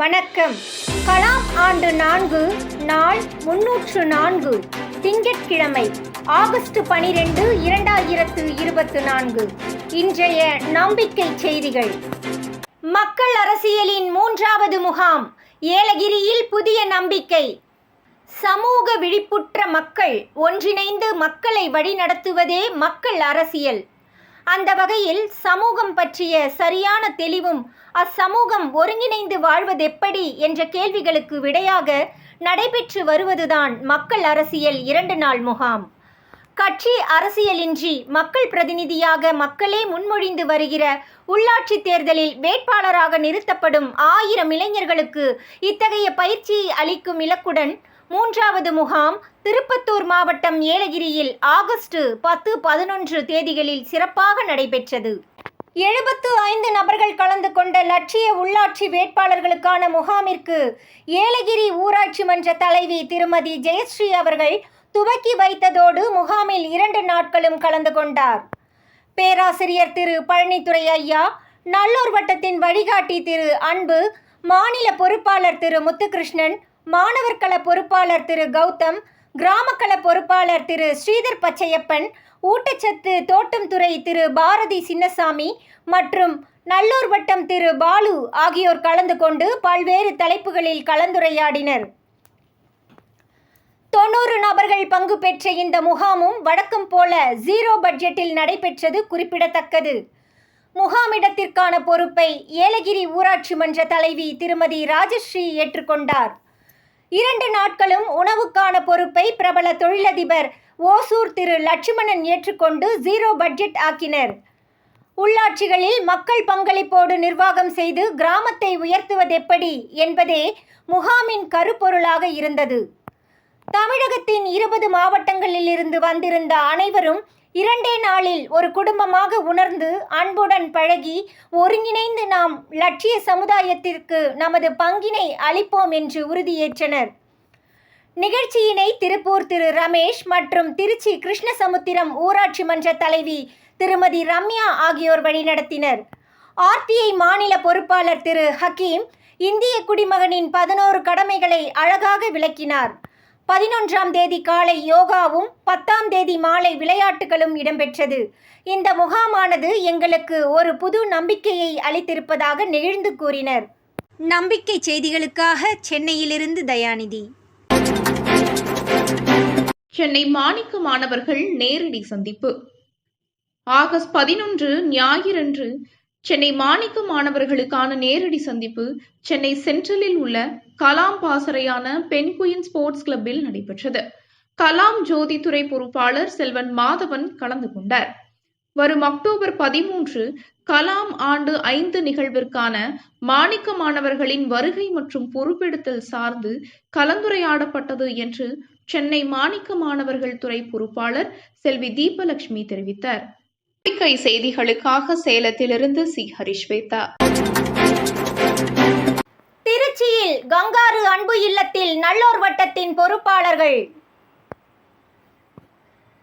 வணக்கம். கலாம் ஆண்டு 4 நாள் 304 திங்கட்கிழமை ஆகஸ்ட் 12, 2024. இன்றைய நம்பிக்கை செய்திகள். மக்கள் அரசியலின் 3வது முகாம் ஏலகிரியில் புதிய நம்பிக்கை. சமூக விழிப்புற்ற மக்கள் ஒன்றிணைந்து மக்களை வழிநடத்துவதே மக்கள் அரசியல். அந்த வகையில் சமூகம் பற்றிய சரியான தெளிவும் அச்சமூகம் ஒருங்கிணைந்து வாழ்வதெப்படி என்ற கேள்விகளுக்கு விடையாக நடைபெற்று வருவதுதான் மக்கள் அரசியல் 2 நாள் முகாம். கட்சி அரசியலின்றி மக்கள் பிரதிநிதியாக மக்களே முன்மொழிந்து வருகிற உள்ளாட்சி தேர்தலில் வேட்பாளராக நிறுத்தப்படும் 1000 இளைஞர்களுக்கு இத்தகைய பயிற்சியை அளிக்கும் இலக்குடன் 3வது முகாம் திருப்பத்தூர் மாவட்டம் ஏலகிரியில் ஆகஸ்ட் 10, 11 தேதிகளில் சிறப்பாக நடைபெற்றது. 75 நபர்கள் கலந்து கொண்ட லட்சிய உள்ளாட்சி வேட்பாளர்களுக்கான முகாமிற்கு ஏலகிரி ஊராட்சி மன்ற தலைவி திருமதி ஜெயஸ்ரீ அவர்கள் துவக்கி வைத்ததோடு முகாமில் 2 நாட்களும் கலந்து கொண்டார். பேராசிரியர் திரு பழனித்துறை ஐயா, நல்லூர் வட்டத்தின் வழிகாட்டி திரு அன்பு, மாநில பொறுப்பாளர் திரு முத்துகிருஷ்ணன், மாணவர் கள பொறுப்பாளர் திரு கௌதம், கிராமக்கள பொறுப்பாளர் திரு ஸ்ரீதர் பச்சையப்பன், ஊட்டச்சத்து தோட்டம் துறை திரு பாரதி சின்னசாமி மற்றும் நல்லூர் வட்டம் திரு பாலு ஆகியோர் கலந்து கொண்டு பல்வேறு தலைப்புகளில் கலந்துரையாடினர். 90 நபர்கள் பங்கு பெற்ற இந்த முகாமும் வழக்கம் போல 0 பட்ஜெட்டில் நடைபெற்றது குறிப்பிடத்தக்கது. முகாமிடத்திற்கான பொறுப்பை ஏலகிரி ஊராட்சி மன்ற தலைவி திருமதி ராஜஸ்ரீ ஏற்றுக்கொண்டார். 2 நாட்களும் உணவுக்கான பொறுப்பை பிரபல தொழிலதிபர் ஓசூர் திரு லட்சுமணன் ஏற்றுக்கொண்டு 0 பட்ஜெட் ஆக்கினர். உள்ளாட்சிகளில் மக்கள் பங்களிப்போடு நிர்வாகம் செய்து கிராமத்தை உயர்த்துவதெப்படி என்பதே முகாமின் கருப்பொருளாக இருந்தது. தமிழகத்தின் 20 மாவட்டங்களில் இருந்து வந்திருந்த அனைவரும் 2 நாளில் ஒரு குடும்பமாக உணர்ந்து அன்புடன் பழகி ஒருங்கிணைந்து நாம் லட்சிய சமுதாயத்திற்கு நமது பங்கினை அளிப்போம் என்று உறுதியேற்றனர். நிகழ்ச்சியினை திருப்பூர் திரு ரமேஷ் மற்றும் திருச்சி கிருஷ்ணசமுத்திரம் ஊராட்சி மன்ற தலைவி திருமதி ரம்யா ஆகியோர் வழிநடத்தினர். ஆர்டிஐ மாநில பொறுப்பாளர் திரு ஹக்கீம் இந்திய குடிமகனின் 11 கடமைகளை அழகாக விளக்கினார். 11ஆம் தேதி காலை யோகாவும் 10ஆம் தேதி மாலை விளையாட்டுகளும் இடம்பெற்றது. இந்த முகாமானது எங்களுக்கு ஒரு புது நம்பிக்கையை அளித்திருப்பதாக நெகிழ்ந்து கூறினர். நம்பிக்கை செய்திகளுக்காக சென்னையிலிருந்து தயாநிதி. சென்னை மாணிக்க மாணவர்கள் நேரடி சந்திப்பு. ஆகஸ்ட் 11 ஞாயிறன்று சென்னை மாணிக்க மாணவர்களுக்கான நேரடி சந்திப்பு சென்னை சென்ட்ரலில் உள்ள கலாம் பாசறையான பென்குயின் ஸ்போர்ட்ஸ் கிளப்பில் நடைபெற்றது. கலாம் ஜோதி துறை பொறுப்பாளர் செல்வன் மாதவன் கலந்து கொண்டார். வரும் அக்டோபர் 13 கலாம் ஆண்டு 5 நிகழ்விற்கான மாணிக்க மாணவர்களின் வருகை மற்றும் பொறுப்பெடுத்தல் சார்ந்து கலந்துரையாடப்பட்டது என்று சென்னை மாணிக்க மாணவர்கள் துறை பொறுப்பாளர் செல்வி தீபலட்சுமி தெரிவித்தார். நம்பிக்கை செய்திகளுக்காக சேலத்திலிருந்து சி. ஹரிஸ்வேதா. திருச்சியில் கங்காரு அன்பு இல்லத்தில் நல்லூர் வட்டத்தின் பொறுப்பாளர்கள்.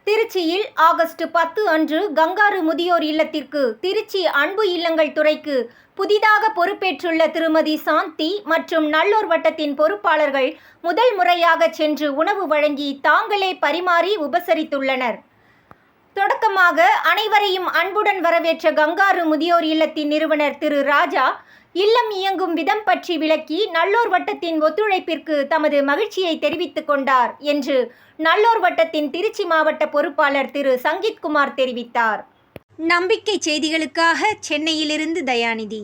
திருச்சியில் ஆகஸ்ட் 10 அன்று கங்காரு முதியோர் இல்லத்திற்கு திருச்சி அன்பு இல்லங்கள் துறைக்கு புதிதாக பொறுப்பேற்றுள்ள திருமதி சாந்தி மற்றும் நல்லூர் வட்டத்தின் பொறுப்பாளர்கள் முதல் முறையாக சென்று உணவு வழங்கி தாங்களே பரிமாறி உபசரித்துள்ளனர். தொடக்கமாக அனைவரையும் அன்புடன் வரவேற்ற கங்காரு முதியோர் இல்லத்தின் நிறுவனர் திரு ராஜா இல்லம் இயங்கும் விதம் பற்றி விளக்கி நல்லூர் வட்டத்தின் ஒத்துழைப்பிற்கு தமது மகிழ்ச்சியை தெரிவித்துக் கொண்டார் என்று நல்லூர் வட்டத்தின் திருச்சி மாவட்ட பொறுப்பாளர் திரு சங்கீத்குமார் தெரிவித்தார். நம்பிக்கை செய்திகளுக்காக சென்னையிலிருந்து தயாநிதி.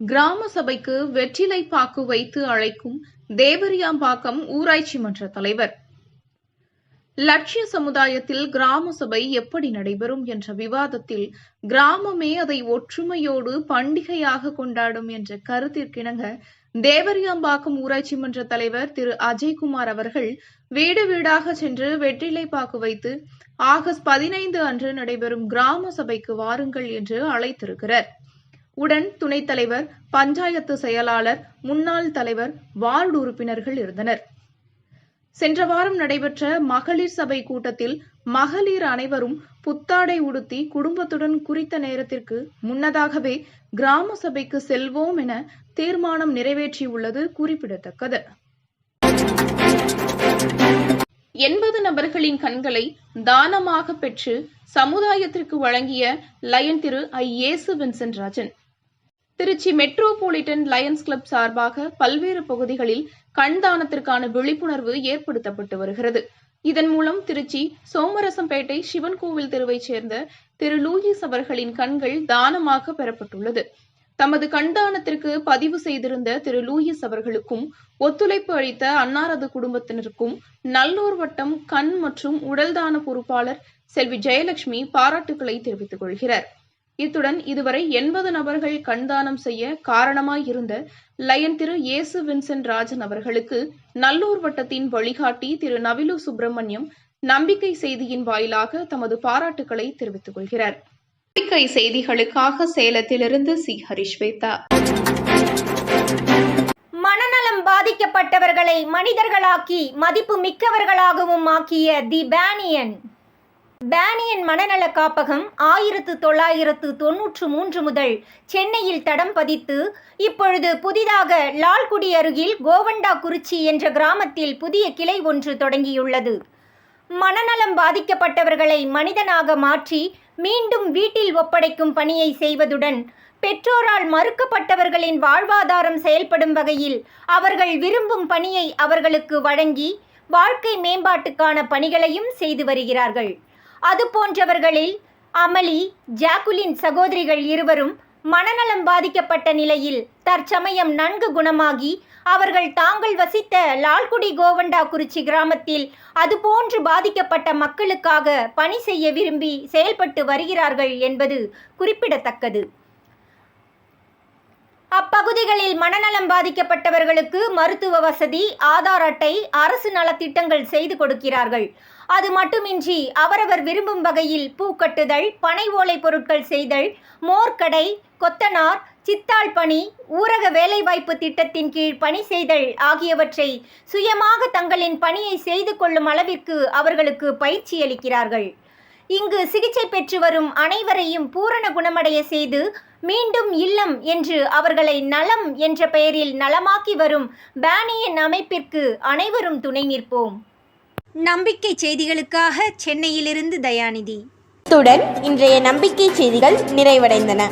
கிராம சபைக்கு வெற்றிலை பாக்கு வைத்து அழைக்கும் தேவரியாம்பாக்கம் ஊராட்சி மன்ற தலைவர். லட்சிய சமுதாயத்தில் கிராம சபை எப்படி நடைபெறும் என்ற விவாதத்தில் கிராமமே அதை ஒற்றுமையோடு பண்டிகையாக கொண்டாடும் என்ற கருத்திற்கிணங்க தேவரியாம்பாக்கம் ஊராட்சி மன்ற தலைவர் திரு அஜய்குமார் அவர்கள் வீடு வீடாக சென்று வெற்றிலை பாக்கு வைத்து ஆகஸ்ட் 15 அன்று நடைபெறும் கிராம சபைக்கு வாருங்கள் என்று அழைத்திருக்கிறார். உடன் துணைத் தலைவர், பஞ்சாயத்து செயலாளர், முன்னாள் தலைவர், வார்டு உறுப்பினர்கள் இருந்தனர். சென்ற வாரம் நடைபெற்ற மகளிர் சபை கூட்டத்தில் மகளிர் அனைவரும் புத்தாடை உடுத்தி குடும்பத்துடன் குறித்த நேரத்திற்கு முன்னதாகவே கிராம சபைக்கு செல்வோம் என தீர்மானம் நிறைவேற்றியுள்ளது குறிப்பிடத்தக்கது. 80 நபர்களின் கண்களை தானமாக பெற்று சமுதாயத்திற்கு வழங்கிய லயன் திரு Yesu Vincent Rajan. Trichy Metropolitan Lions Club சார்பாக பல்வேறு பகுதிகளில் கண் தானத்திற்கான விழிப்புணர்வு ஏற்படுத்தப்பட்டு வருகிறது. இதன் மூலம் திருச்சி சோமரசம்பேட்டை சிவன் கோவில் தெருவைச் சேர்ந்த திரு லூயிஸ் அவர்களின் கண்கள் தானமாக பெறப்பட்டுள்ளது. தமது கண்தானத்திற்கு பதிவு செய்திருந்த திரு லூயிஸ் அவர்களுக்கும் ஒத்துழைப்பு அளித்த அன்னாரது குடும்பத்தினருக்கும் நல்லூர் வட்டம் கண் மற்றும் உடல் தான பொறுப்பாளர் செல்வி ஜெயலட்சுமி பாராட்டுக்களை தெரிவித்துக் கொள்கிறார். இத்துடன் இதுவரை 80 நபர்கள் கண்தானம் செய்ய காரணமாயிருந்த லயன் திரு இயேசு வின்சென்ட் ராஜன் அவர்களுக்கு நல்லூர் வட்டத்தின் வழிகாட்டி திரு நவிலு சுப்பிரமணியம் நம்பிக்கை செய்தியின் வாயிலாக தமது பாராட்டுக்களை தெரிவித்துக் கொள்கிறார். நம்பிக்கை செய்திகளுக்காக சேலத்திலிருந்து சி. ஹரிஸ்வேதா. மனநலம் பாதிக்கப்பட்டவர்களை மனிதர்களாக்கி மதிப்பு மிக்கவர்களாகவும் ஆக்கிய தி பேனியன். பேனியன் மனநல காப்பகம் 1993 முதல் சென்னையில் தடம் பதித்து இப்பொழுது புதிதாக லால்குடி அருகில் கோவண்டாக்குறிச்சி என்ற கிராமத்தில் புதிய கிளை ஒன்று தொடங்கியுள்ளது. மனநலம் பாதிக்கப்பட்டவர்களை மனிதனாக மாற்றி மீண்டும் வீட்டில் ஒப்படைக்கும் பணியை செய்வதுடன் பெற்றோரால் மறுக்கப்பட்டவர்களின் வாழ்வாதாரம் செயல்படும் வகையில் அவர்கள் விரும்பும் பணியை அவர்களுக்கு வழங்கி வாழ்க்கை மேம்பாட்டுக்கான பணிகளையும் செய்து வருகிறார்கள். அதுபோன்றவர்களில் அமளி, ஜாக்குலின் சகோதரிகள் இருவரும் மனநலம் பாதிக்கப்பட்ட நிலையில் தற்சமயம் நன்கு குணமாகி அவர்கள் தாங்கள் வசித்த லால்குடி கோவண்டாக்குறிச்சி கிராமத்தில் அதுபோன்று பாதிக்கப்பட்ட மக்களுக்காக பணி செய்ய விரும்பி செயல்பட்டு வருகிறார்கள் என்பது குறிப்பிடத்தக்கது. அப்பகுதிகளில் மனநலம் பாதிக்கப்பட்டவர்களுக்கு மருத்துவ வசதி, ஆதார் அட்டை, அரசு நலத்திட்டங்கள் செய்து கொடுக்கிறார்கள். அது மட்டுமின்றி அவரவர் விரும்பும் வகையில் பூக்கட்டுதல், பனை ஓலை பொருட்கள் செய்தல், மோர்க்கடை, கொத்தனார், சித்தாள் பணி, ஊரக வேலைவாய்ப்பு திட்டத்தின் கீழ் பணி செய்தல் ஆகியவற்றை சுயமாக தங்களின் பணியை செய்து கொள்ளும் அளவிற்கு அவர்களுக்கு பயிற்சி அளிக்கிறார்கள். இங்கு சிகிச்சை பெற்று வரும் அனைவரையும் பூரண குணமடைய செய்து மீண்டும் இல்லம் என்று அவர்களை நலம் என்ற பெயரில் நலமாக்கி வரும் பேனியன் அமைப்பிற்கு அனைவரும் துணை நிற்போம். நம்பிக்கை செய்திகளுக்காக சென்னையிலிருந்து தயாநிதி. இத்துடன் இன்றைய நம்பிக்கை செய்திகள் நிறைவடைந்தன.